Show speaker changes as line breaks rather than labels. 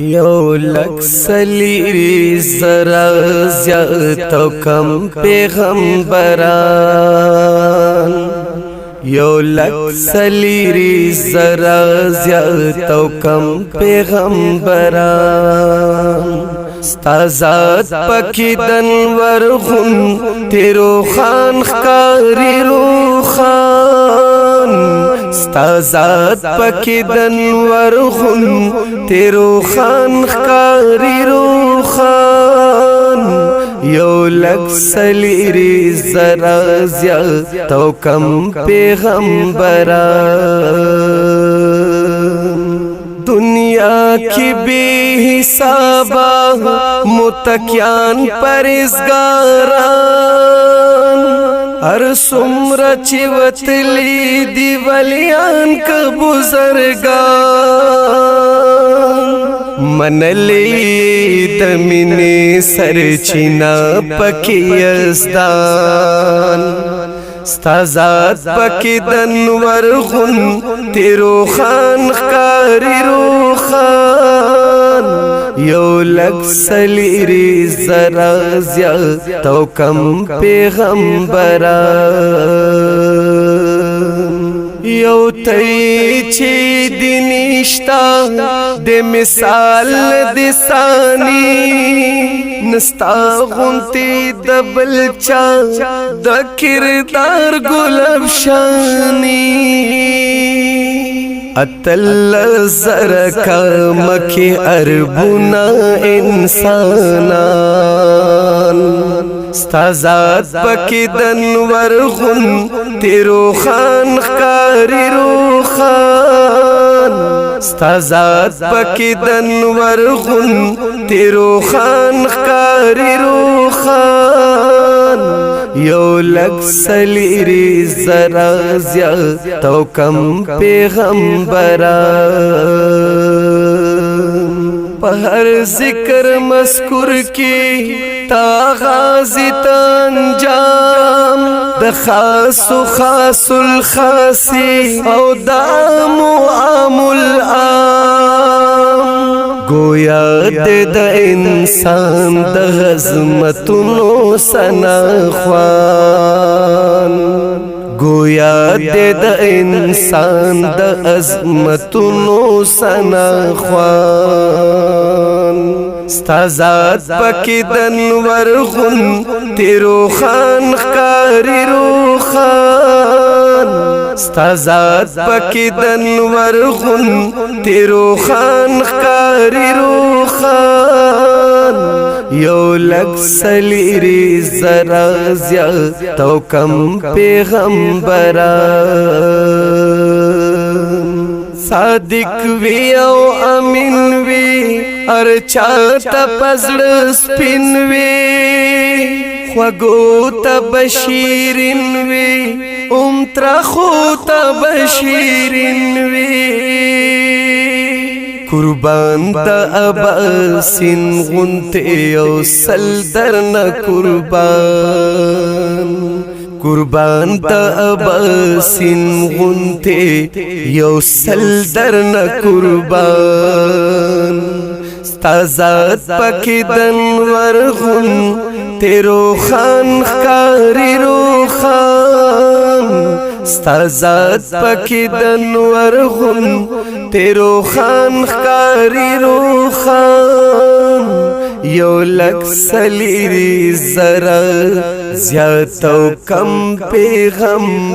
یو لک سلیری زرا زیادو کم پیغمبران یو لک سلیری زرا زیادو کم پیغمبران ستازاد پکی دنور خون تیرو خان خکاری رو خان ستازاد پکی دنور خون تیرو خان خکاری رو خان یو لک سلیری زرا زیادو کم پیغمبران دنیا کی بے حسابا متکیان پرزگاران ہر سمر چوتلی دی ولیان کا بزرگان منلی دمینی سرچینا پکی ازدان ستازاد پکی دنور خون تیرو خان خکاری رو خان یو لک سلیری زرا زیادو کم پیغمبران یو تی چی دی نشتا دی مثال دی ثانی نستا غنتی دبل چا د کردار گلب شانی اتل زرکا مکی اربونا انسانان ستازاد پکی دنور خون تیرو خان خکاری رو خان ستازاد پکی دنور خون تیرو خان خکاری رو خان یو لک سلیری زرا زیادو کم پیغمبران پہر ذکر مذکور کی تا غازی تنجام د خاص و خاص الخاصی او دام و عام العام گویا د انسان د عظمتونو سناخوان گویا د انسان د عظمتونو سناخوان ستازاد پکی دنور خون تیرو خان خکاری رو خان ستازاد پکی دنور خون تیرو خان خکاری رو خان یو لک سلیری زرا زیادو کم پیغمبران صادق وی او امین وی ارچا تا پزړ سپین وی خوګو تا بشیرین وی ترخو تا بشیرین وی قربان تا اباسین غنتے او سلدرنا قربان قربان تا اباسین غنتے یو سلدرنا قربان ستازاد پکی دنور خون تیرو خان خکاری رو خان ستازاد پکی دنور خون تیرو خان خکاری رو خان یو لک سلیری زرا زیادو کم پیغمبران